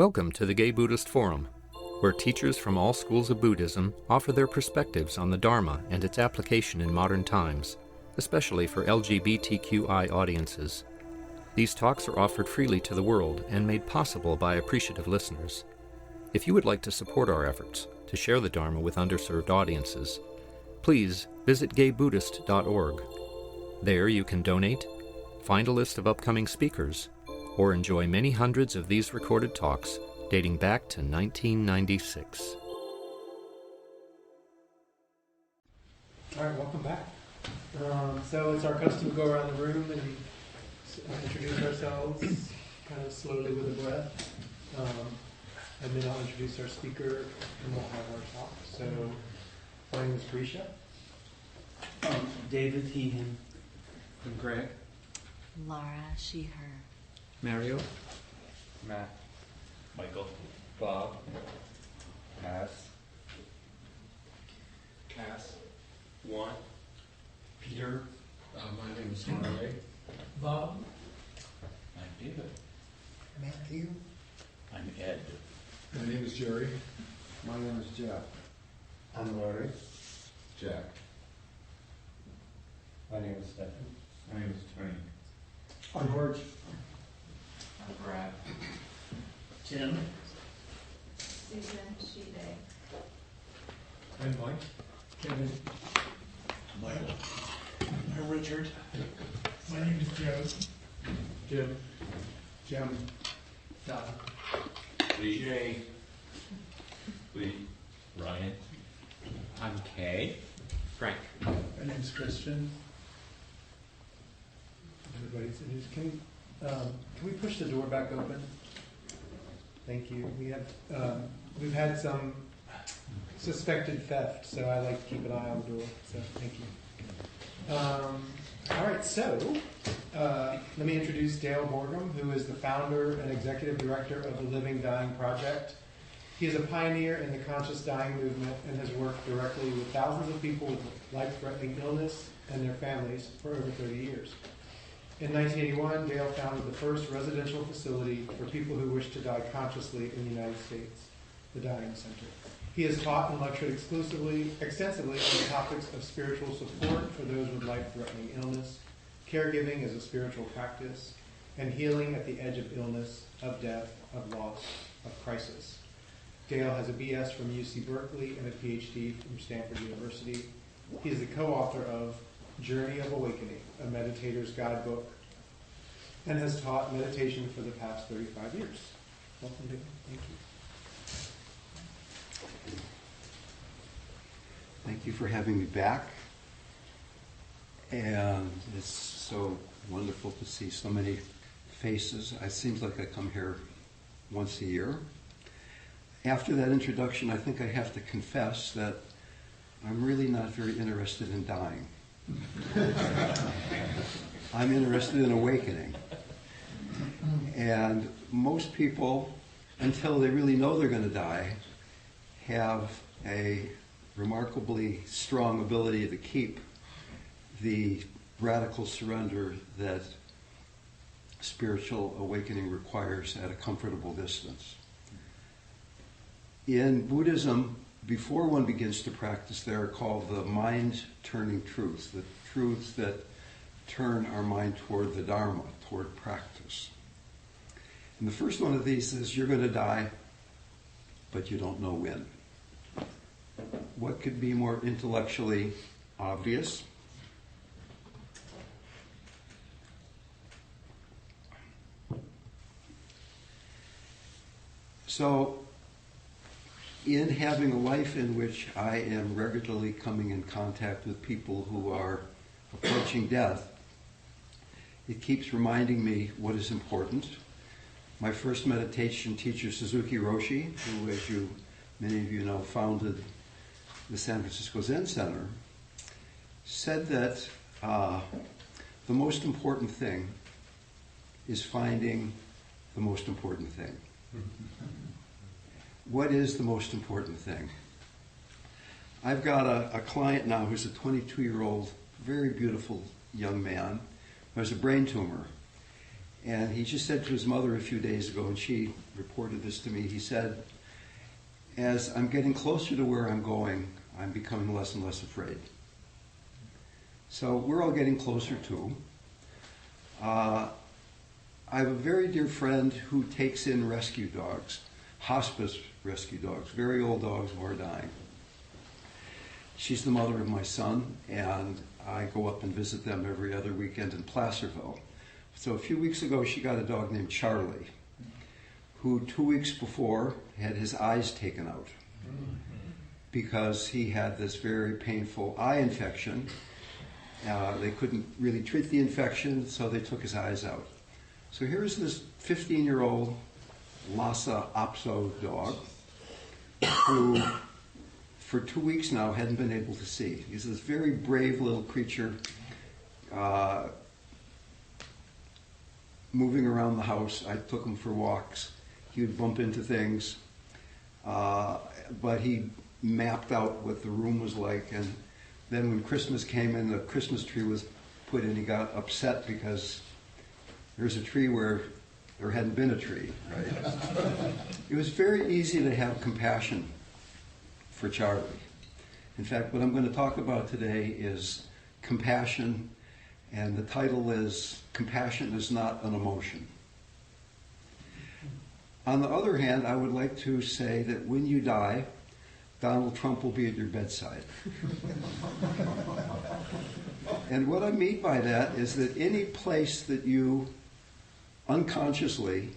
Welcome to the Gay Buddhist Forum, where teachers from all schools of Buddhism offer their perspectives on the Dharma and its application in modern times, especially for LGBTQI audiences. These talks are offered freely to the world and made possible by appreciative listeners. If you would like to support our efforts to share the Dharma with underserved audiences, please visit gaybuddhist.org. There you can donate, find a list of upcoming speakers, or enjoy many hundreds of these recorded talks dating back to 1996. All right, welcome back. So it's our custom to go around the room and introduce ourselves kind of slowly with a breath. And then I'll introduce our speaker and we'll have our talk. So my name is Grisha. David, he, him. And Greg. Laura, she, her. Mario. Matt. Michael. Bob. Cass. Juan. Peter. My name is Harley. Bob. I'm David. Matthew. I'm Ed. My name is Jerry. My name is Jeff. I'm Larry. Jack. My name is Stephen. My name is Tony. I'm George. I'm Brad. Tim. Susan, she, they. I'm Mike. Kevin. Michael. I'm Richard. My name is Joe. Jim. Jim. Don. Lee. Jay. Lee. Ryan. I'm Kay. Frank. My name's Christian. Everybody's introduced. Can we push the door back open? Thank you. We've had some suspected theft, so I like to keep an eye on the door. So thank you. All right, so let me introduce Dale Borglum, who is the founder and executive director of the Living Dying Project. He is a pioneer in the conscious dying movement and has worked directly with thousands of people with life-threatening illness and their families for over 30 years. In 1981, Dale founded the first residential facility for people who wish to die consciously in the United States, the Dying Center. He has taught and lectured extensively on topics of spiritual support for those with life-threatening illness, caregiving as a spiritual practice, and healing at the edge of illness, of death, of loss, of crisis. Dale has a BS from UC Berkeley and a PhD from Stanford University. He is the co-author of Journey of Awakening, a Meditator's Guidebook, and has taught meditation for the past 35 years. Welcome, David. Thank you. Thank you for having me back. And it's so wonderful to see so many faces. It seems like I come here once a year. After that introduction, I think I have to confess that I'm really not very interested in dying. I'm interested in awakening. And most people, until they really know they're going to die, have a remarkably strong ability to keep the radical surrender that spiritual awakening requires at a comfortable distance. In Buddhism, before one begins to practice, they are called the mind-turning truths, the truths that turn our mind toward the Dharma, toward practice. And the first one of these is you're going to die, but you don't know when. What could be more intellectually obvious? So, in having a life in which I am regularly coming in contact with people who are approaching death, it keeps reminding me what is important. My first meditation teacher, Suzuki Roshi, who, as many of you know, founded the San Francisco Zen Center, said that the most important thing is finding the most important thing. What is the most important thing? I've got a client now who's a 22-year-old, very beautiful young man who has a brain tumor. And he just said to his mother a few days ago, and she reported this to me, he said, as I'm getting closer to where I'm going, I'm becoming less and less afraid. So we're all getting closer too. I have a very dear friend who takes in rescue dogs, hospice rescue dogs, very old dogs who are dying. She's the mother of my son, and I go up and visit them every other weekend in Placerville. So a few weeks ago, she got a dog named Charlie, who 2 weeks before had his eyes taken out because he had this very painful eye infection. They couldn't really treat the infection, so they took his eyes out. So here's this 15-year-old Lhasa Apso dog who, for 2 weeks now, hadn't been able to see. He's this very brave little creature, moving around the house. I took him for walks. He would bump into things, but he mapped out what the room was like. And then when Christmas came and the Christmas tree was put in, he got upset because there's a tree where there hadn't been a tree, right? It was very easy to have compassion for Charlie. In fact, what I'm going to talk about today is compassion, and the title is Compassion is Not an Emotion. On the other hand, I would like to say that when you die, Donald Trump will be at your bedside. And what I mean by that is that any place that you unconsciously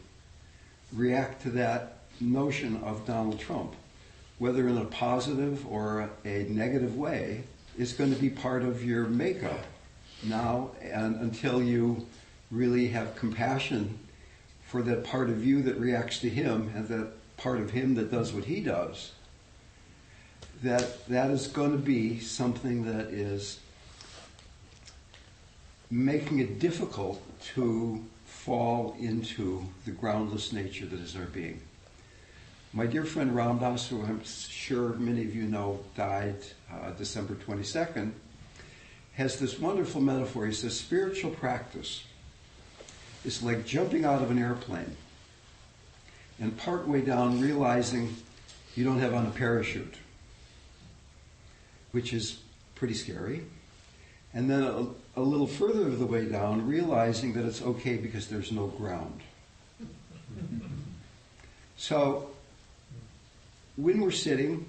react to that notion of Donald Trump, whether in a positive or a negative way, is going to be part of your makeup now and until you really have compassion for that part of you that reacts to him and that part of him that does what he does. That is going to be something that is making it difficult to fall into the groundless nature that is our being. My dear friend Ramdas, who I'm sure many of you know died December 22nd, has this wonderful metaphor. He says, spiritual practice is like jumping out of an airplane and partway down realizing you don't have on a parachute, which is pretty scary. And then a little further of the way down, realizing that it's okay because there's no ground. So when we're sitting,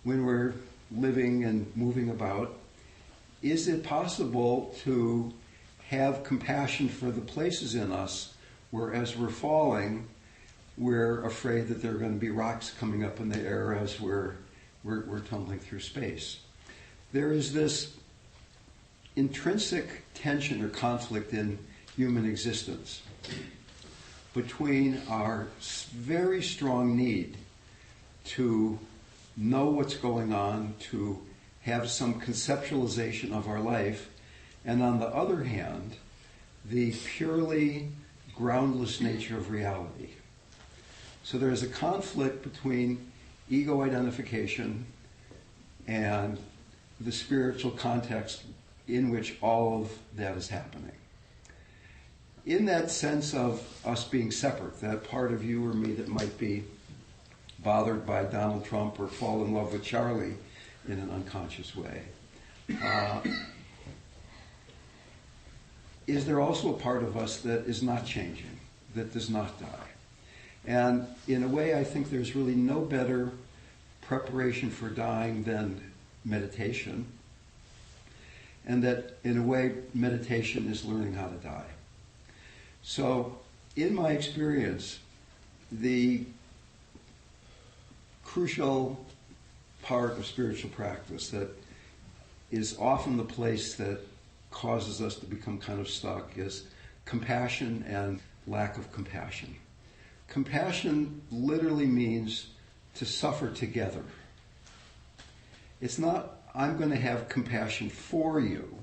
when we're living and moving about, is it possible to have compassion for the places in us where as we're falling, we're afraid that there are going to be rocks coming up in the air as we're tumbling through space? There is this intrinsic tension or conflict in human existence between our very strong need to know what's going on, to have some conceptualization of our life, and on the other hand, the purely groundless nature of reality. So there is a conflict between ego identification and the spiritual context in which all of that is happening. In that sense of us being separate, that part of you or me that might be bothered by Donald Trump or fall in love with Charlie in an unconscious way, is there also a part of us that is not changing, that does not die? And in a way, I think there's really no better preparation for dying than meditation. And that, in a way, meditation is learning how to die. So, in my experience, the crucial part of spiritual practice that is often the place that causes us to become kind of stuck is compassion and lack of compassion. Compassion literally means to suffer together. It's not, I'm going to have compassion for you,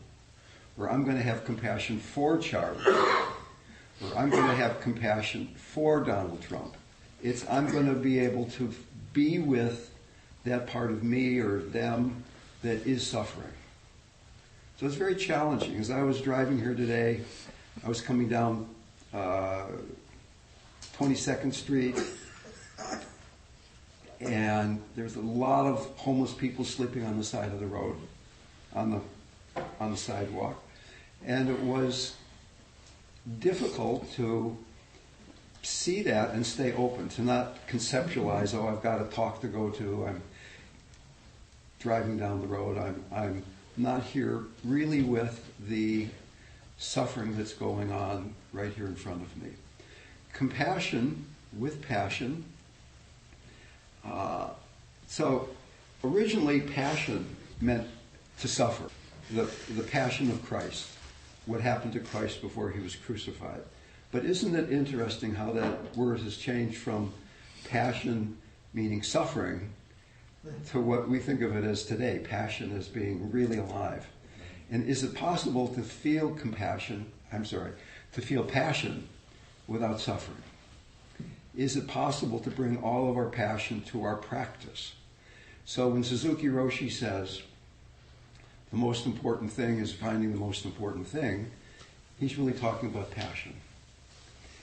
or I'm going to have compassion for Charlie, or I'm going to have compassion for Donald Trump. It's, I'm going to be able to be with that part of me or them that is suffering. So it's very challenging. As I was driving here today, I was coming down 22nd Street, and there's a lot of homeless people sleeping on the side of the road, on the sidewalk, and it was difficult to see that and stay open, to not conceptualize, oh, I've got a talk to go to, I'm driving down the road, I'm not here really with the suffering that's going on right here in front of me. Compassion with passion. So originally passion meant to suffer, the passion of Christ, what happened to Christ before he was crucified. But isn't it interesting how that word has changed from passion, meaning suffering, to what we think of it as today, passion as being really alive. And is it possible to feel to feel passion without suffering? Is it possible to bring all of our passion to our practice? So when Suzuki Roshi says, the most important thing is finding the most important thing, he's really talking about passion.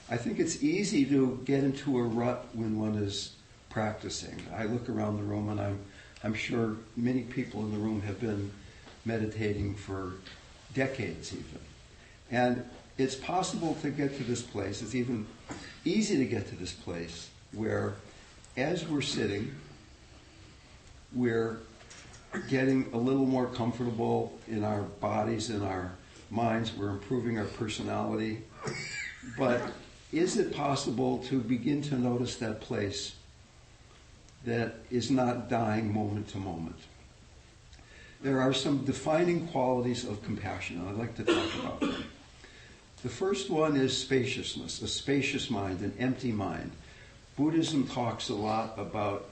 I think it's easy to get into a rut when one is practicing. I look around the room and I'm sure many people in the room have been meditating for decades even. And it's possible to get to this place, it's even easy to get to this place where as we're sitting, we're getting a little more comfortable in our bodies, in our minds, we're improving our personality. But is it possible to begin to notice that place that is not dying moment to moment? There are some defining qualities of compassion, and I'd like to talk about them. The first one is spaciousness, a spacious mind, an empty mind. Buddhism talks a lot about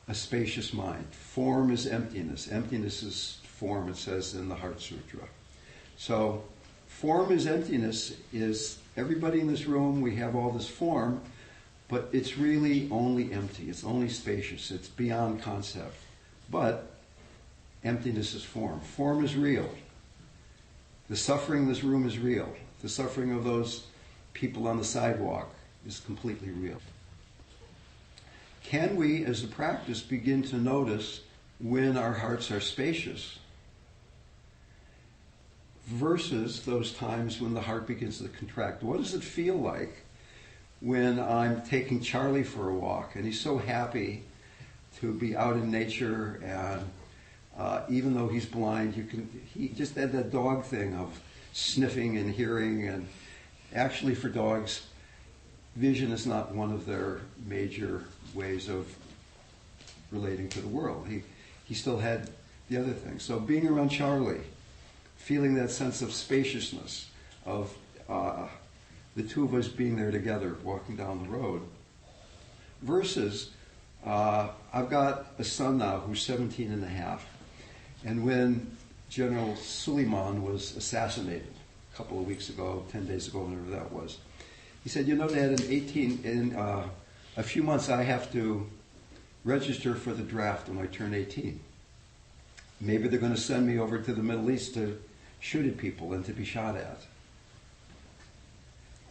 a spacious mind. Form is emptiness. Emptiness is form, it says in the Heart Sutra. So form is emptiness is everybody in this room, we have all this form, but it's really only empty. It's only spacious. It's beyond concept. But emptiness is form. Form is real. The suffering in this room is real. The suffering of those people on the sidewalk is completely real. Can we, as a practice, begin to notice when our hearts are spacious versus those times when the heart begins to contract? What does it feel like when I'm taking Charlie for a walk and he's so happy to be out in nature, and even though he's blind, he just had that dog thing of sniffing and hearing, and actually for dogs, vision is not one of their major ways of relating to the world. He still had the other thing. So being around Charlie, feeling that sense of spaciousness, of the two of us being there together, walking down the road, versus I've got a son now who's 17 and a half, and when General Suleiman was assassinated a couple of weeks ago, 10 days ago, whenever that was, he said, Dad, in a few months I have to register for the draft when I turn 18. Maybe they're going to send me over to the Middle East to shoot at people and to be shot at.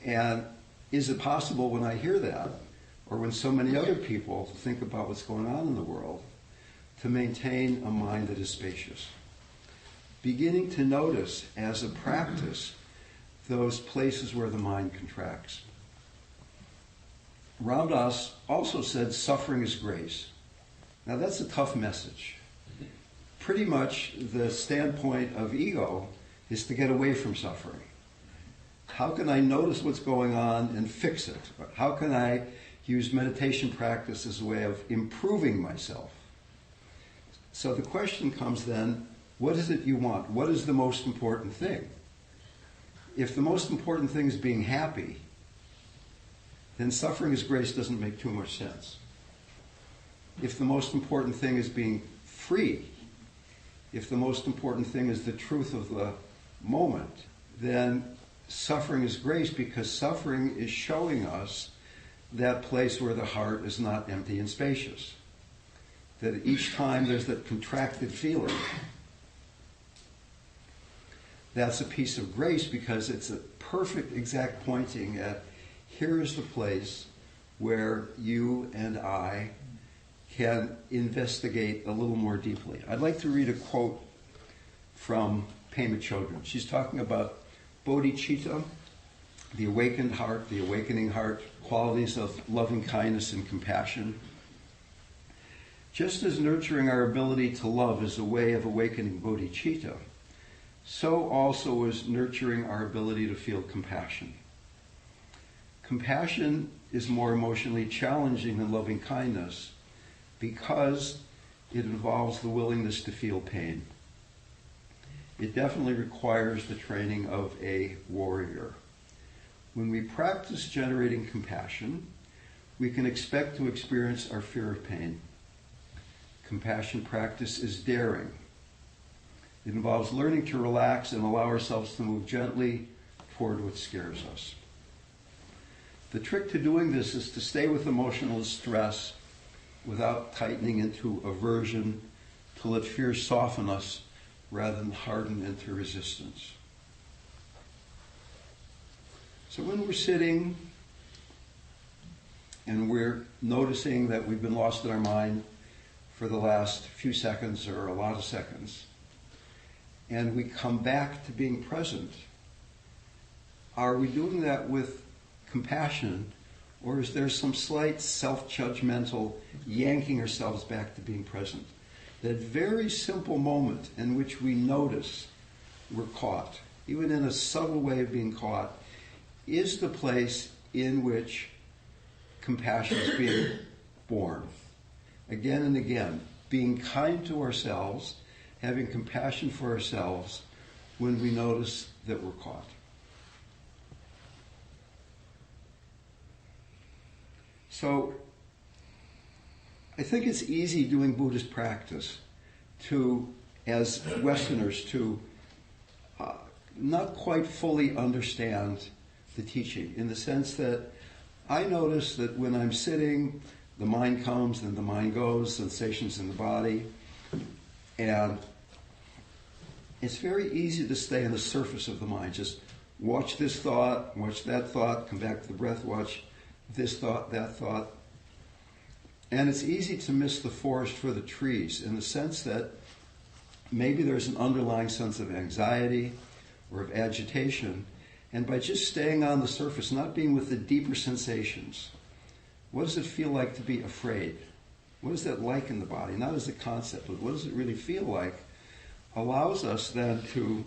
And is it possible when I hear that, or when so many other people think about what's going on in the world, to maintain a mind that is spacious? Beginning to notice as a practice those places where the mind contracts. Ram Dass also said suffering is grace. Now that's a tough message. Pretty much the standpoint of ego is to get away from suffering. How can I notice what's going on and fix it? How can I use meditation practice as a way of improving myself? So the question comes then, what is it you want? What is the most important thing? If the most important thing is being happy, then suffering as grace doesn't make too much sense. If the most important thing is being free, if the most important thing is the truth of the moment, then suffering is grace, because suffering is showing us that place where the heart is not empty and spacious. That each time there's that contracted feeling. that's a piece of grace because it's a perfect exact pointing at here is the place where you and I can investigate a little more deeply. I'd like to read a quote from Pema Chodron. She's talking about bodhicitta, the awakened heart, the awakening heart, qualities of loving kindness and compassion. Just as nurturing our ability to love is a way of awakening bodhicitta, so also is nurturing our ability to feel compassion. Compassion is more emotionally challenging than loving kindness because it involves the willingness to feel pain. It definitely requires the training of a warrior. When we practice generating compassion, we can expect to experience our fear of pain. Compassion practice is daring. It involves learning to relax and allow ourselves to move gently toward what scares us. The trick to doing this is to stay with emotional stress without tightening into aversion, to let fear soften us rather than harden into resistance. So when we're sitting and we're noticing that we've been lost in our mind for the last few seconds or a lot of seconds, and we come back to being present, are we doing that with compassion, or is there some slight self-judgmental yanking ourselves back to being present? That very simple moment in which we notice we're caught, even in a subtle way of being caught, is the place in which compassion is being born. Again and again, being kind to ourselves, having compassion for ourselves when we notice that we're caught. So, I think it's easy doing Buddhist practice to, as Westerners, to not quite fully understand the teaching, in the sense that I notice that when I'm sitting, the mind comes and the mind goes, sensations in the body, and it's very easy to stay on the surface of the mind. Just watch this thought, watch that thought, come back to the breath, watch this thought, that thought. And it's easy to miss the forest for the trees in the sense that maybe there's an underlying sense of anxiety or of agitation, and by just staying on the surface, not being with the deeper sensations, what does it feel like to be afraid? What is that like in the body? Not as a concept, but what does it really feel like? Allows us then to,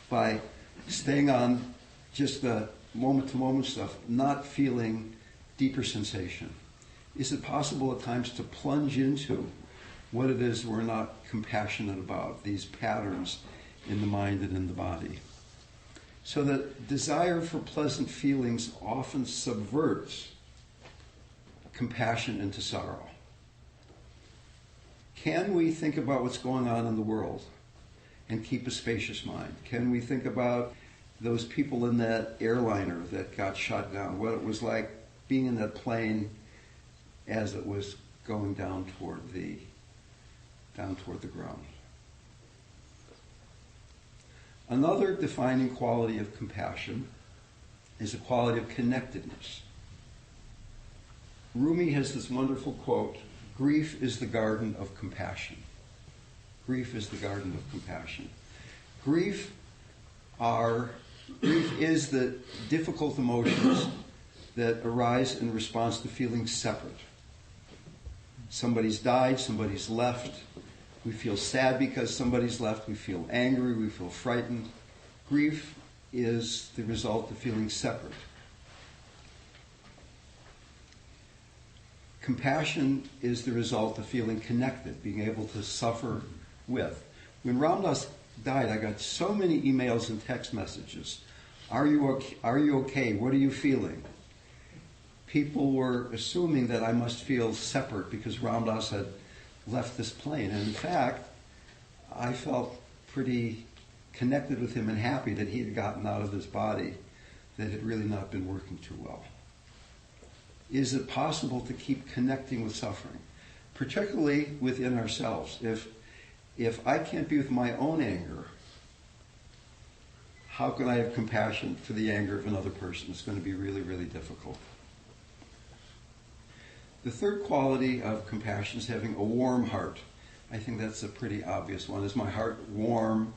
by staying on just the moment-to-moment stuff, not feeling deeper sensation. Is it possible at times to plunge into what it is we're not compassionate about, these patterns in the mind and in the body? So that desire for pleasant feelings often subverts compassion into sorrow. Can we think about what's going on in the world and keep a spacious mind? Can we think about those people in that airliner that got shot down, what it was like being in that plane as it was going down toward the ground? Another defining quality of compassion is a quality of connectedness. Rumi has this wonderful quote, "Grief is the garden of compassion." Grief is the garden of compassion. Grief is the difficult emotions that arise in response to feeling separate. Somebody's died, somebody's left. We feel sad because somebody's left. We feel angry, we feel frightened. Grief is the result of feeling separate. Compassion is the result of feeling connected, being able to suffer with. When Ram Dass died, I got so many emails and text messages. Are you okay? Are you okay? What are you feeling? People were assuming that I must feel separate because Ram Dass had left this plane. And in fact, I felt pretty connected with him and happy that he had gotten out of this body that had really not been working too well. Is it possible to keep connecting with suffering, particularly within ourselves? If if I can't be with my own anger, how can I have compassion for the anger of another person? It's going to be really, really difficult. The third quality of compassion is having a warm heart. I think that's a pretty obvious one. Is my heart warm,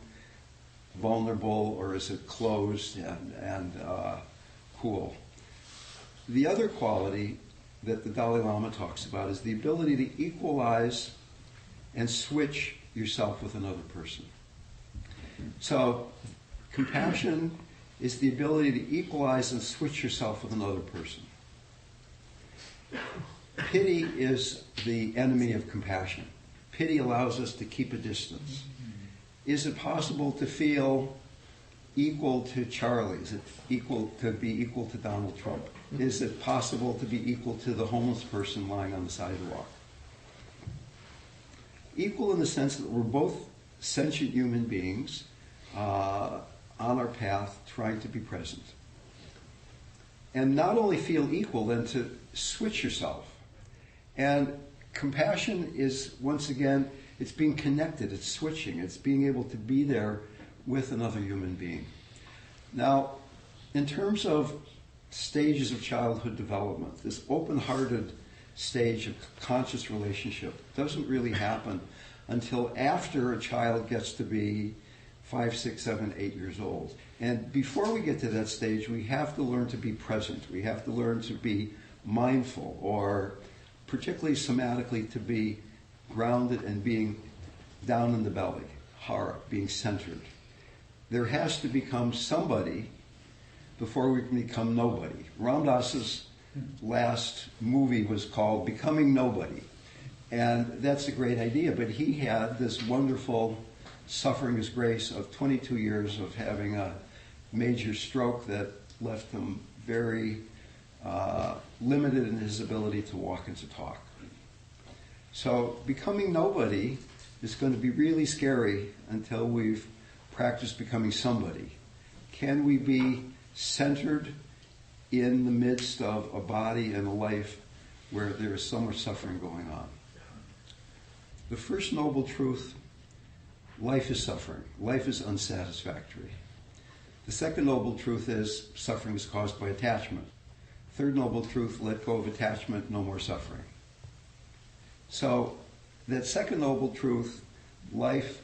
vulnerable, or is it closed and cool? The other quality that the Dalai Lama talks about is the ability to equalize and switch yourself with another person. So compassion is the ability to equalize and switch yourself with another person. Pity is the enemy of compassion. Pity allows us to keep a distance. Is it possible to feel equal to Charlie? Is it equal to be equal to Donald Trump? Is it possible to be equal to the homeless person lying on the sidewalk? Equal in the sense that we're both sentient human beings on our path trying to be present. And not only feel equal, then to switch yourself. And compassion is, once again, it's being connected, it's switching, it's being able to be there with another human being. Now, in terms of stages of childhood development, this open-hearted stage of conscious relationship doesn't really happen until after a child gets to be 5, 6, 7, 8 years old. And before we get to that stage, we have to learn to be present. We have to learn to be mindful, or particularly somatically to be grounded and being down in the belly, hara, being centered. There has to become somebody before we can become nobody. Ram Dass's last movie was called Becoming Nobody. And that's a great idea, but he had this wonderful suffering as grace of 22 years of having a major stroke that left him very limited in his ability to walk and to talk. So becoming nobody is going to be really scary until we've practiced becoming somebody. Can we be centered in the midst of a body and a life where there is so much suffering going on? The first noble truth, life is suffering. Life is unsatisfactory. The second noble truth is suffering is caused by attachment. Third noble truth, let go of attachment, no more suffering. So that second noble truth, life,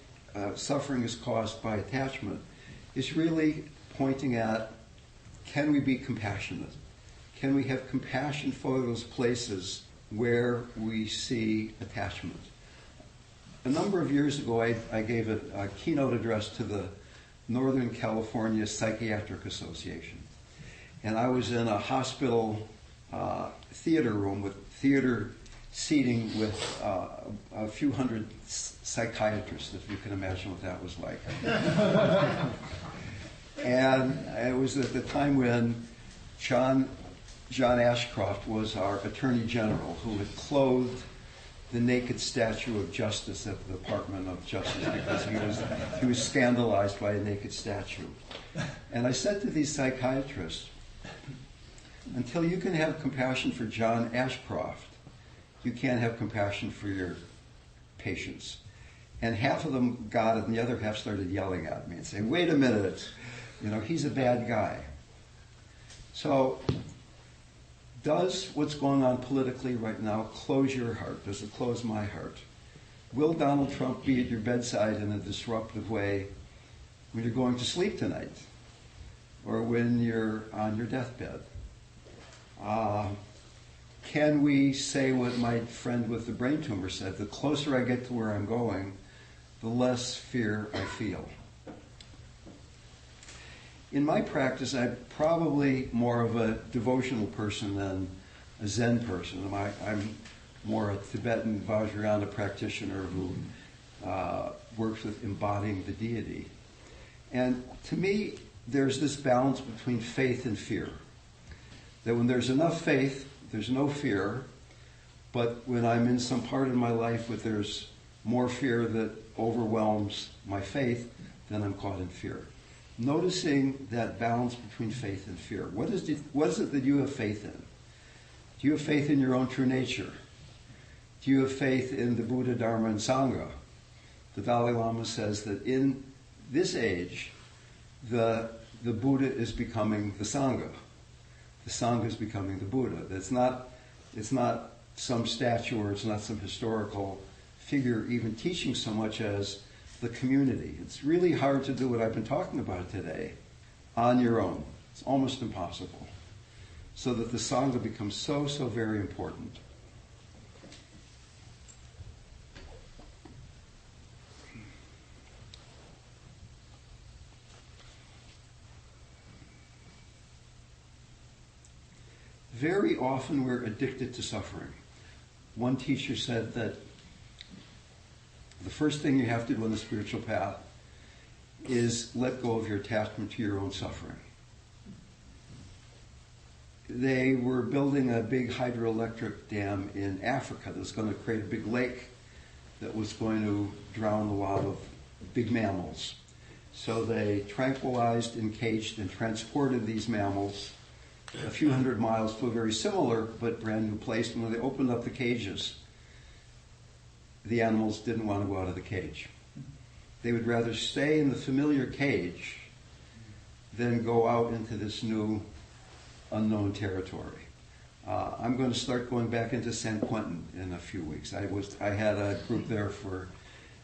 suffering is caused by attachment, is really pointing at, can we be compassionate? Can we have compassion for those places where we see attachment? A number of years ago, I gave a keynote address to the Northern California Psychiatric Association. And I was in a hospital theater room with theater seating with a few hundred psychiatrists, if you can imagine what that was like. And it was at the time when John Ashcroft was our Attorney General, who had clothed the naked statue of Justice at the Department of Justice because he was scandalized by a naked statue. And I said to these psychiatrists, until you can have compassion for John Ashcroft, you can't have compassion for your patients. And half of them got it, and the other half started yelling at me and saying, wait a minute, he's a bad guy. So, does what's going on politically right now close your heart? Does it close my heart? Will Donald Trump be at your bedside in a disruptive way when you're going to sleep tonight? Or when you're on your deathbed? Can we say what my friend with the brain tumor said? The closer I get to where I'm going, the less fear I feel. In my practice, I'm probably more of a devotional person than a Zen person. I'm more a Tibetan Vajrayana practitioner who works with embodying the deity. And to me, there's this balance between faith and fear. That when there's enough faith, there's no fear. But when I'm in some part of my life where there's more fear that overwhelms my faith, then I'm caught in fear. Noticing that balance between faith and fear. What is it that you have faith in? Do you have faith in your own true nature? Do you have faith in the Buddha, Dharma, and Sangha? The Dalai Lama says that in this age, the Buddha is becoming the Sangha. The Sangha is becoming the Buddha. It's not some statue or it's not some historical figure even teaching so much as the community. It's really hard to do what I've been talking about today on your own. It's almost impossible. So that the Sangha becomes so very important. Very often we're addicted to suffering. One teacher said that the first thing you have to do on the spiritual path is let go of your attachment to your own suffering. They were building a big hydroelectric dam in Africa that was going to create a big lake that was going to drown a lot of big mammals. So they tranquilized, encaged, and transported these mammals a few hundred miles to a very similar but brand new place. And when they opened up the cages, the animals didn't want to go out of the cage. They would rather stay in the familiar cage than go out into this new unknown territory. I'm going to start going back into San Quentin in a few weeks. I had a group there for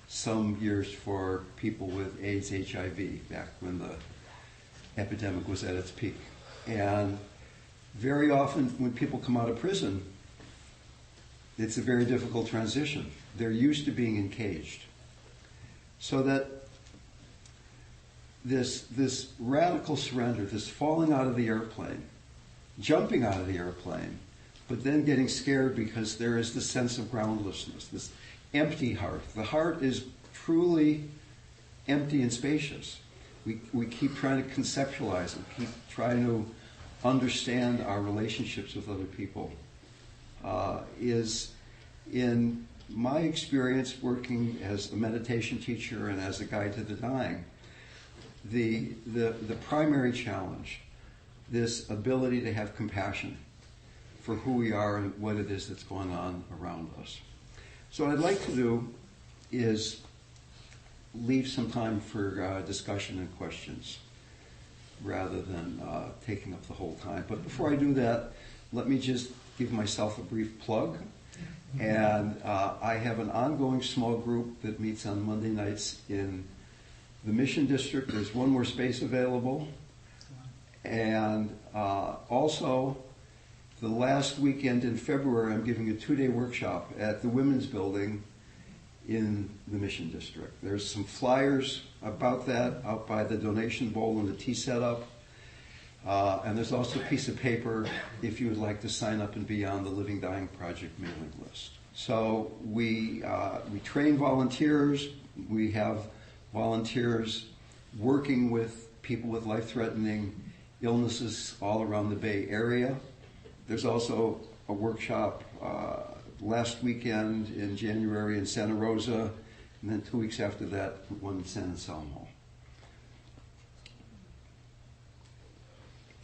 some years for people with AIDS, HIV, back when the epidemic was at its peak. And very often when people come out of prison, it's a very difficult transition. They're used to being encaged. So that this radical surrender, this falling out of the airplane, jumping out of the airplane, but then getting scared because there is this sense of groundlessness, this empty heart. The heart is truly empty and spacious. We keep trying to conceptualize it, keep trying to understand our relationships with other people. Is, in my experience working as a meditation teacher and as a guide to the dying, the primary challenge, this ability to have compassion for who we are and what it is that's going on around us. So what I'd like to do is leave some time for discussion and questions rather than taking up the whole time. But before I do that, let me just give myself a brief plug. And I have an ongoing small group that meets on Monday nights in the Mission District. There's one more space available. And also, the last weekend in February, I'm giving a 2-day workshop at the Women's Building in the Mission District. There's some flyers about that out by the donation bowl and the tea setup. And there's also a piece of paper if you would like to sign up and be on the Living Dying Project mailing list. So we train volunteers. We have volunteers working with people with life-threatening illnesses all around the Bay Area. There's also a workshop last weekend in January in Santa Rosa, and then 2 weeks after that, one in San Anselmo.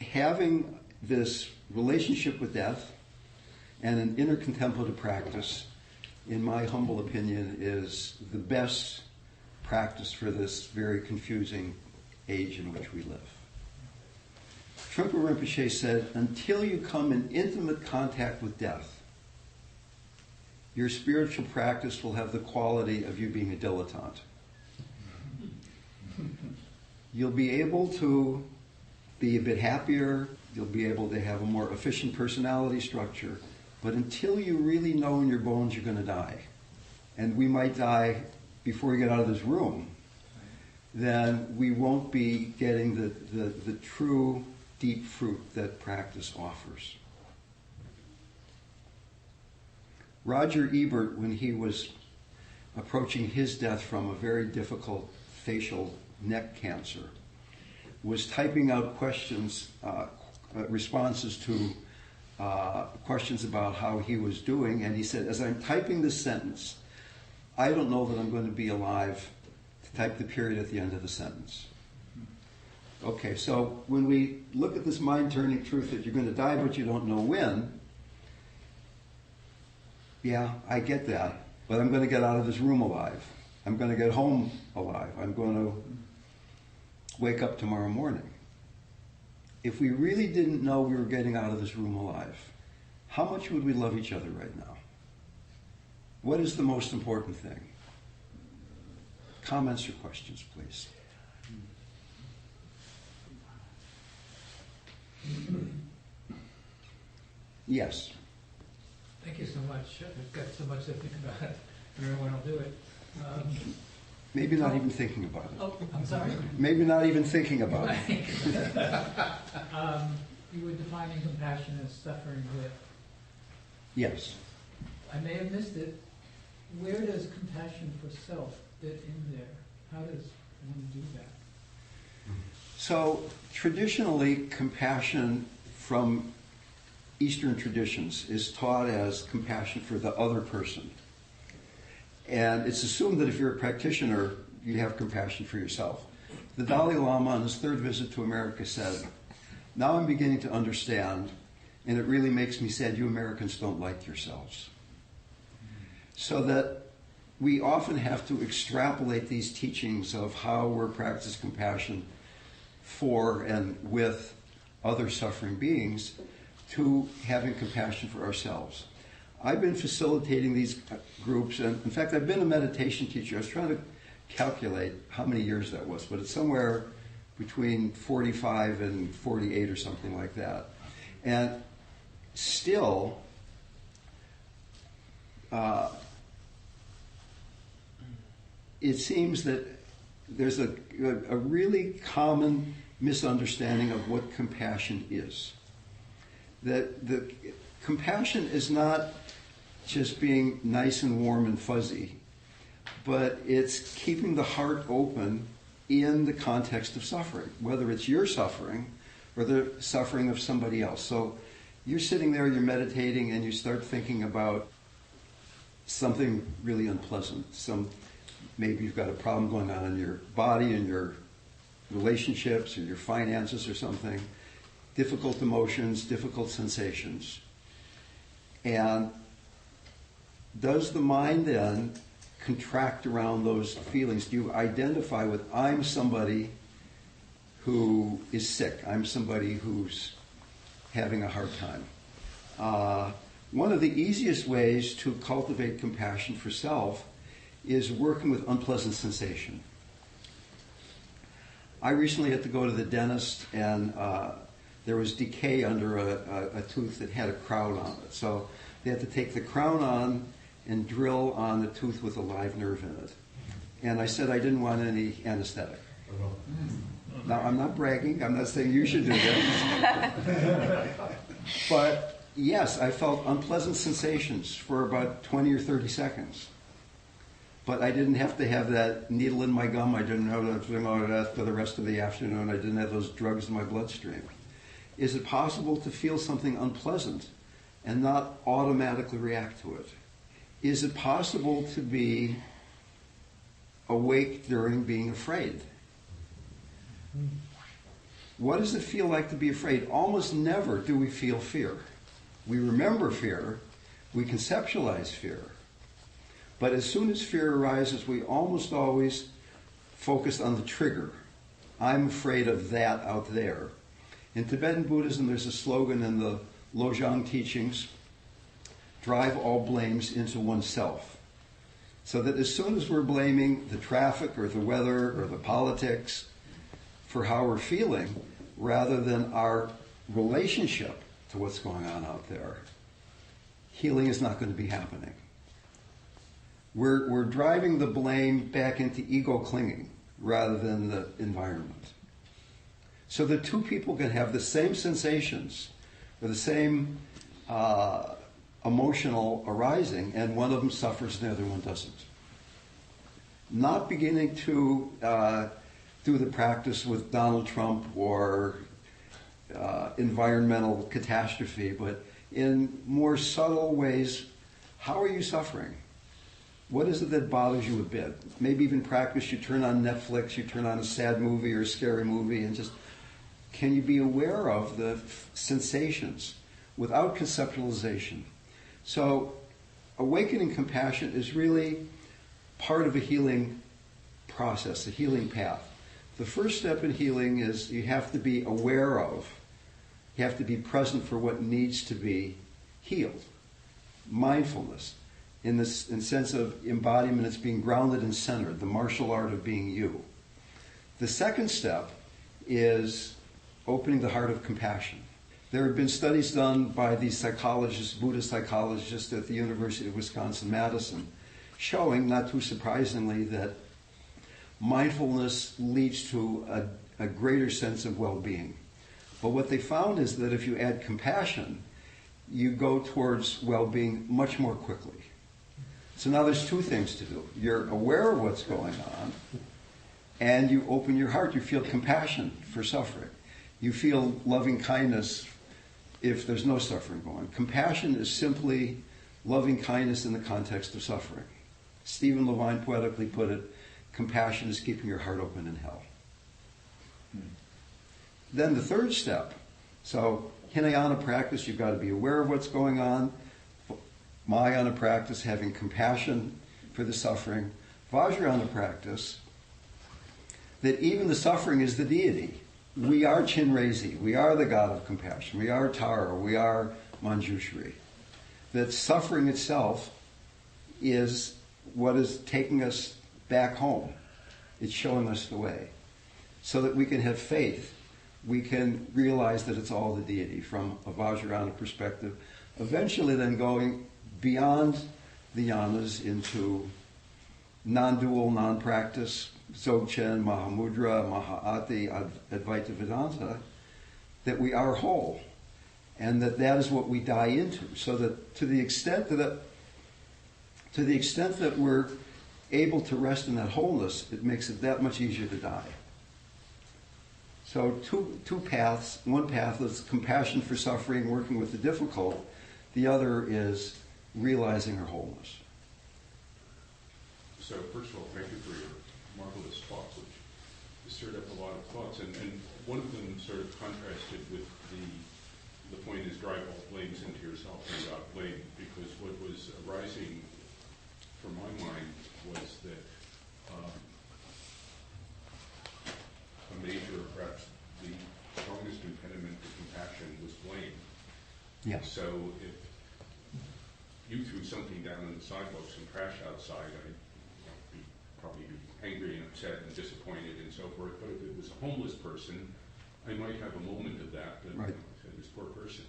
Having this relationship with death and an inner contemplative practice, in my humble opinion, is the best practice for this very confusing age in which we live. Trungpa Rinpoche said, until you come in intimate contact with death, your spiritual practice will have the quality of you being a dilettante. You'll be able to be a bit happier, you'll be able to have a more efficient personality structure, but until you really know in your bones you're going to die, and we might die before we get out of this room, then we won't be getting the true deep fruit that practice offers. Roger Ebert, when he was approaching his death from a very difficult facial neck cancer, was typing out questions, responses to questions about how he was doing, and he said, as I'm typing this sentence, I don't know that I'm going to be alive to type the period at the end of the sentence. Okay, so when we look at this mind-turning truth that you're going to die but you don't know when, yeah, I get that, but I'm going to get out of this room alive. I'm going to get home alive. I'm going to wake up tomorrow morning. If we really didn't know we were getting out of this room alive, how much would we love each other right now? What is the most important thing? Comments or questions, please. Yes. Thank you so much. I've got so much to think about. Everyone will do it. Maybe not even thinking about it. Oh, I'm sorry. Maybe not even thinking about it. You were defining compassion as suffering with. Yes. I may have missed it. Where does compassion for self fit in there? How does one do that? So traditionally, compassion from Eastern traditions is taught as compassion for the other person. And it's assumed that if you're a practitioner, you have compassion for yourself. The Dalai Lama on his third visit to America said, "Now I'm beginning to understand, and it really makes me sad you Americans don't like yourselves." So that we often have to extrapolate these teachings of how we're practicing compassion for and with other suffering beings to having compassion for ourselves. I've been facilitating these groups, and in fact, I've been a meditation teacher. I was trying to calculate how many years that was, but it's somewhere between 45 and 48 or something like that. And still, it seems that there's a really common misunderstanding of what compassion is. That the compassion is not just being nice and warm and fuzzy, but it's keeping the heart open in the context of suffering, whether it's your suffering or the suffering of somebody else. So you're sitting there, you're meditating, and you start thinking about something really unpleasant. Maybe you've got a problem going on in your body, in your relationships, or your finances or something. Difficult emotions, difficult sensations. And does the mind then contract around those feelings? Do you identify with, I'm somebody who is sick, I'm somebody who's having a hard time? One of the easiest ways to cultivate compassion for self is working with unpleasant sensation. I recently had to go to the dentist, and there was decay under a tooth that had a crown on it. So they had to take the crown on and drill on the tooth with a live nerve in it. And I said I didn't want any anesthetic. Now, I'm not bragging. I'm not saying you should do this. But yes, I felt unpleasant sensations for about 20 or 30 seconds. But I didn't have to have that needle in my gum. I didn't have that for the rest of the afternoon. I didn't have those drugs in my bloodstream. Is it possible to feel something unpleasant and not automatically react to it? Is it possible to be awake during being afraid? What does it feel like to be afraid? Almost never do we feel fear. We remember fear. We conceptualize fear. But as soon as fear arises, we almost always focus on the trigger. I'm afraid of that out there. In Tibetan Buddhism, there's a slogan in the Lojong teachings, drive all blames into oneself. So that as soon as we're blaming the traffic or the weather or the politics for how we're feeling, rather than our relationship to what's going on out there, healing is not going to be happening. We're driving the blame back into ego clinging rather than the environment. So the two people can have the same sensations or the same emotional arising, and one of them suffers and the other one doesn't. Not beginning to do the practice with Donald Trump or environmental catastrophe, but in more subtle ways, how are you suffering? What is it that bothers you a bit? Maybe even practice, you turn on Netflix, you turn on a sad movie or a scary movie, and just, can you be aware of the sensations without conceptualization? So awakening compassion is really part of a healing process, a healing path. The first step in healing is you have to be aware of, you have to be present for what needs to be healed. Mindfulness, in sense of embodiment, it's being grounded and centered, the martial art of being you. The second step is opening the heart of compassion. There have been studies done by these psychologists, Buddhist psychologists at the University of Wisconsin-Madison, showing, not too surprisingly, that mindfulness leads to a greater sense of well-being. But what they found is that if you add compassion, you go towards well-being much more quickly. So now there's two things to do. You're aware of what's going on, and you open your heart. You feel compassion for suffering. You feel loving kindness if there's no suffering going on. Compassion is simply loving kindness in the context of suffering. Stephen Levine poetically put it, compassion is keeping your heart open in hell. Then the third step, so Hinayana practice, you've got to be aware of what's going on. Mahayana practice, having compassion for the suffering. Vajrayana practice, that even the suffering is the deity. We are Chinrezi, we are the god of compassion, we are Tara, we are Manjushri. That suffering itself is what is taking us back home. It's showing us the way. So that we can have faith, we can realize that it's all the deity from a Vajrayana perspective, eventually then going beyond the yanas into non-dual, non-practice, Dzogchen, Mahamudra, Mahaati, Advaita Vedanta, that we are whole, and that is what we die into. So that to the extent that we're able to rest in that wholeness, it makes it that much easier to die. So two paths. One path is compassion for suffering, working with the difficult. The other is realizing our wholeness. So first of all, thank you for your marvelous talk, which stirred up a lot of thoughts. And one of them sort of contrasted with the point is drive all blames into yourself and not blame, because what was arising from my mind was that a major, perhaps the strongest impediment to compassion was blame. Yeah. So if you threw something down on the sidewalks and crashed outside, I'd probably be angry and upset and disappointed and so forth. But if it was a homeless person, I might have a moment of that. Right. This poor person.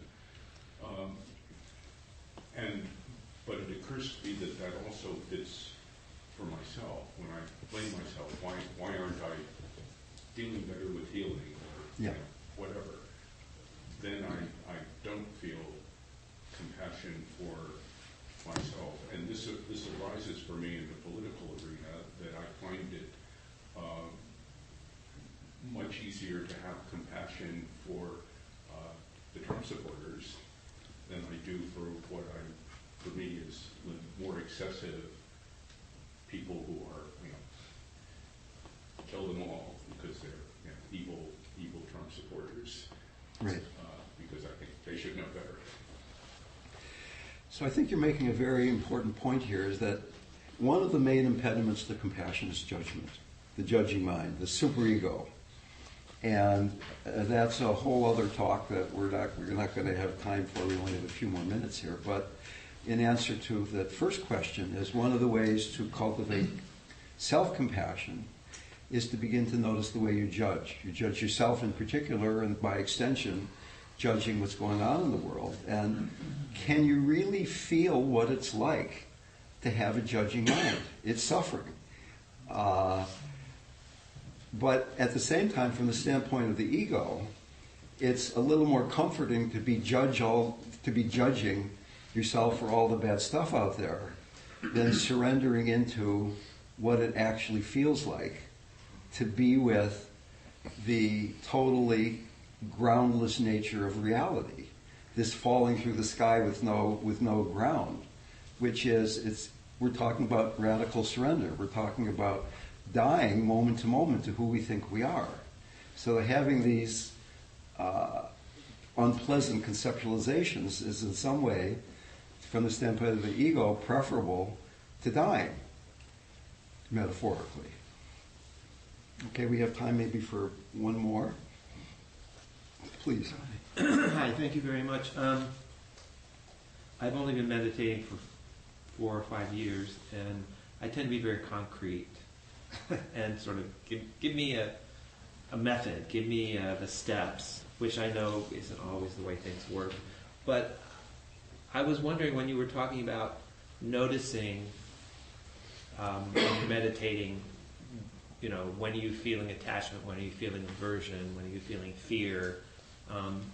But it occurs to me that also fits for myself. When I blame myself, why aren't I dealing better with healing or whatever? Then I don't feel compassion for myself. And this arises for me in the political arena, that I find it much easier to have compassion for the Trump supporters than I do for for me is more excessive people who are, kill them all because they're evil Trump supporters. Right. Because I think they should know better. So I think you're making a very important point here, is that one of the main impediments to compassion is judgment, the judging mind, the superego. And that's a whole other talk that we're not going to have time for. We only have a few more minutes here. But in answer to that first question, is one of the ways to cultivate self-compassion is to begin to notice the way you judge. You judge yourself in particular, and by extension, judging what's going on in the world. And can you really feel what it's like to have a judging mind? It's suffering. But at the same time, from the standpoint of the ego, it's a little more comforting to be judging yourself for all the bad stuff out there than surrendering into what it actually feels like to be with the totally groundless nature of reality, this falling through the sky with no ground, which is, we're talking about radical surrender. We're talking about dying moment to moment to who we think we are. So having these unpleasant conceptualizations is in some way, from the standpoint of the ego, preferable to dying. metaphorically. Okay, we have time maybe for one more. Please. Hi, thank you very much. I've only been meditating for 4 or 5 years, and I tend to be very concrete and sort of give me a method, give me the steps, which I know isn't always the way things work. But I was wondering, when you were talking about noticing when you're meditating, you know, when are you feeling attachment, when are you feeling aversion, when are you feeling fear?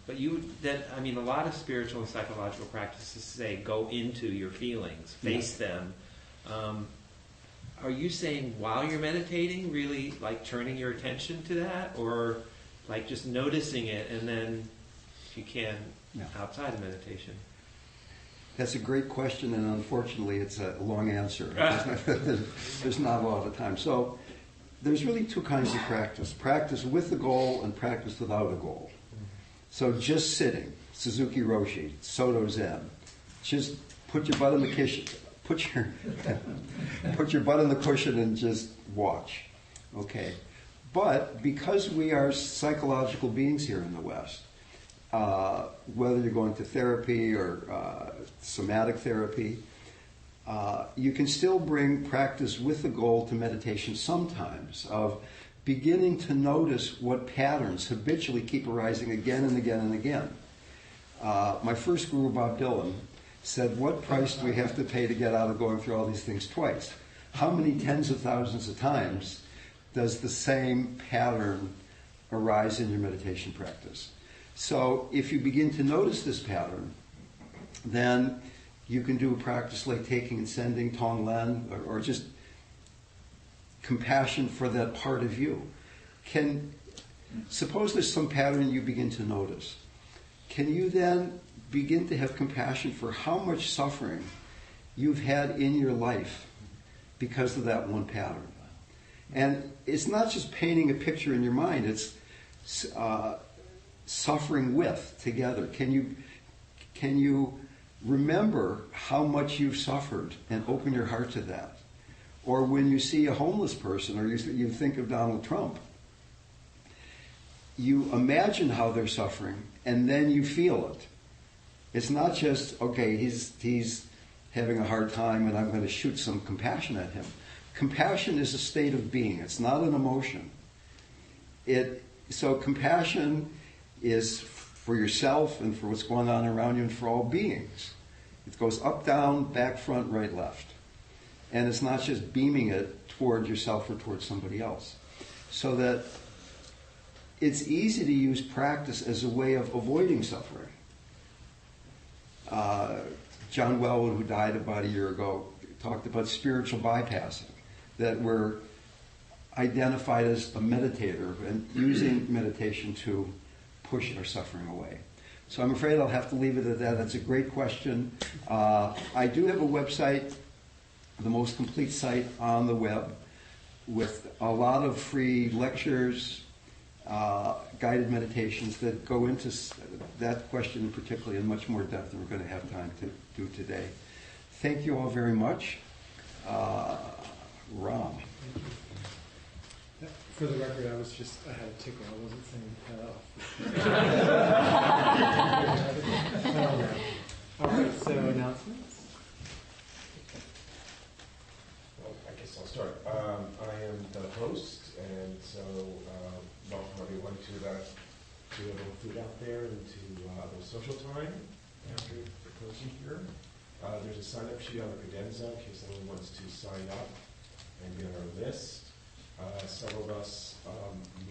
But a lot of spiritual and psychological practices say go into your feelings, face them. Are you saying while you're meditating, really like turning your attention to that, or like just noticing it and then, if you can, outside of meditation? That's a great question, and unfortunately it's a long answer. There's not a lot of time. So there's really 2 kinds of practice. Practice with a goal and practice without a goal. So just sitting, Suzuki Roshi, Soto Zen, just put your butt in the cushion, put your butt in the cushion and just watch. Okay. But because we are psychological beings here in the West, whether you're going to therapy or somatic therapy, you can still bring practice with the goal to meditation sometimes, of beginning to notice what patterns habitually keep arising again and again and again. My first guru, Bob Dylan, said, what price do we have to pay to get out of going through all these things twice? How many tens of thousands of times does the same pattern arise in your meditation practice? So if you begin to notice this pattern, then you can do a practice like taking and sending, Tonglen, or just compassion for that part of you. Suppose there's some pattern you begin to notice. Can you then begin to have compassion for how much suffering you've had in your life because of that one pattern? And it's not just painting a picture in your mind, it's suffering with, together. Can you remember how much you've suffered and open your heart to that? Or when you see a homeless person, or you think of Donald Trump, you imagine how they're suffering, and then you feel it. It's not just, okay, he's having a hard time and I'm going to shoot some compassion at him. Compassion is a state of being. It's not an emotion. So compassion is for yourself and for what's going on around you and for all beings. It goes up, down, back, front, right, left. And it's not just beaming it toward yourself or towards somebody else. So that it's easy to use practice as a way of avoiding suffering. John Wellwood, who died about a year ago, talked about spiritual bypassing, that we're identified as a meditator and using meditation to push our suffering away. So I'm afraid I'll have to leave it at that. That's a great question. I do have a website, the most complete site on the web, with a lot of free lectures, guided meditations that go into that question particularly in much more depth than we're going to have time to do today. Thank you all very much. Ram. For the record, I had a tickle. I wasn't saying cut off. All right, so announcements. Well, I guess I'll start. I am the host, and so welcome everyone to a little food out there and to a little social time after the closing here. There's a sign-up sheet on the credenza in case anyone wants to sign up and be on our list. Several of us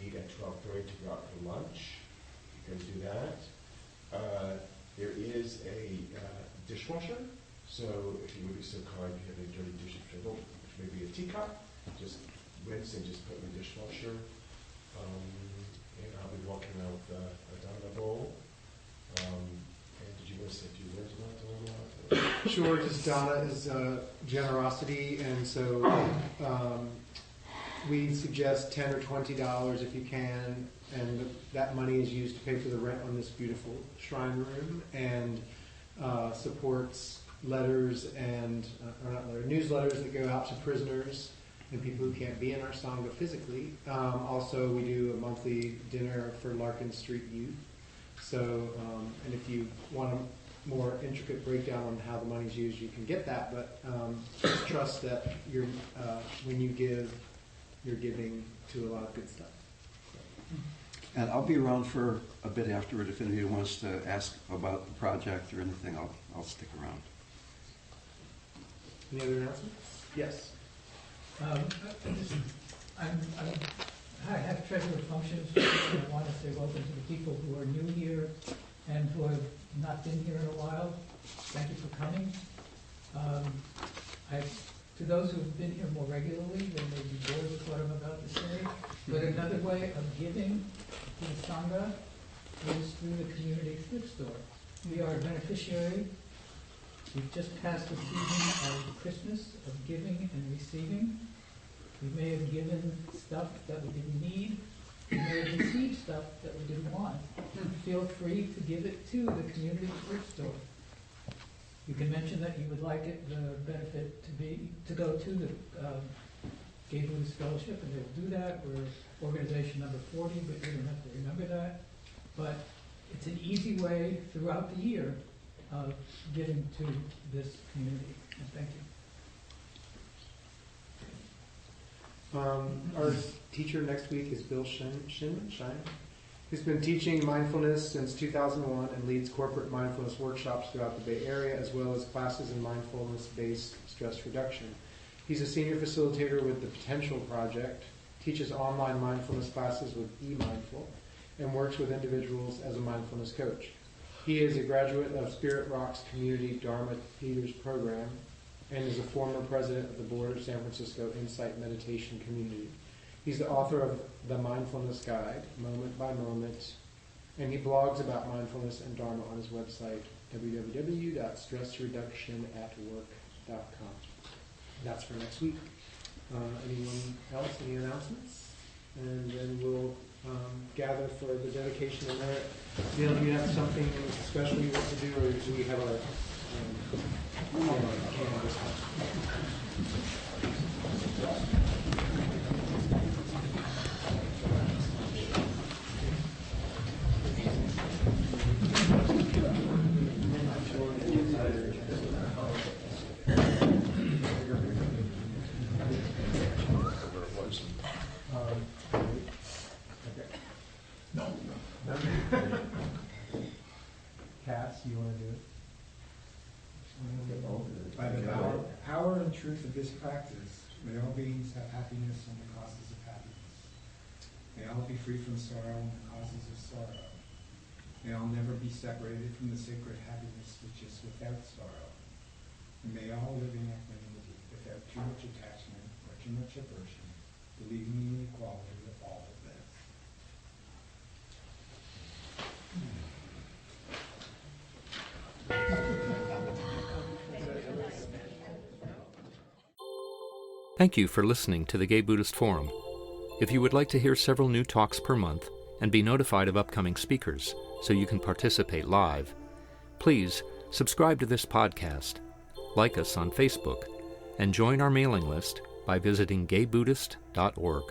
meet at 12:30 to go out for lunch. You can do that. There is a dishwasher, so if you would be so kind, if you have any dirty dishes, which may be a teacup, just rinse and just put in the dishwasher. And I'll be walking out with a Donna bowl. And did you want to say a few words about Donna? Sure, just Donna is generosity, and so we suggest $10 or $20 if you can, and that money is used to pay for the rent on this beautiful shrine room, and supports letters and newsletters that go out to prisoners, and people who can't be in our Sangha physically. Also, we do a monthly dinner for Larkin Street Youth. So, and if you want a more intricate breakdown on how the money's used, you can get that, but just trust that when you give, you're giving to a lot of good stuff. And I'll be around for a bit afterward. If anybody wants to ask about the project or anything, I'll stick around. Any other announcements? Yes. I have treasurer functions. I want to say welcome to the people who are new here and who have not been here in a while. Thank you for coming. To those who have been here more regularly, they may be bored with what I'm about to say, but another way of giving to the Sangha is through the community thrift store. We are a beneficiary. We've just passed the season of Christmas, of giving and receiving. We may have given stuff that we didn't need. We may have received stuff that we didn't want. Feel free to give it to the community thrift store. You can mention that you would like it, the benefit to go to the Gay Buddhist Fellowship, and they will do that. We're organization number 40, but you don't have to remember that. But it's an easy way throughout the year of giving to this community. And thank you. Our teacher next week is Bill Shine, who's been teaching mindfulness since 2001 and leads corporate mindfulness workshops throughout the Bay Area, as well as classes in mindfulness-based stress reduction. He's a senior facilitator with the Potential Project, teaches online mindfulness classes with eMindful, and works with individuals as a mindfulness coach. He is a graduate of Spirit Rock's Community Dharma Leaders Program and is a former president of the board of San Francisco Insight Meditation Community. He's the author of The Mindfulness Guide, Moment by Moment, and he blogs about mindfulness and Dharma on his website, www.stressreductionatwork.com. That's for next week. Anyone else? Any announcements? And then we'll gather for the dedication of merit. Do you have something special you want to do, or do we have our canvas? Cass, you want to do it? By the power and truth of this practice, may all beings have happiness and the causes of happiness. May all be free from sorrow and the causes of sorrow. May all never be separated from the sacred happiness which is without sorrow. And may all live in equanimity without too much attachment or too much aversion, believing in the equality of all that lives. Thank you for listening to the Gay Buddhist Forum. If you would like to hear several new talks per month and be notified of upcoming speakers so you can participate live, please subscribe to this podcast, like us on Facebook, and join our mailing list by visiting gaybuddhist.org.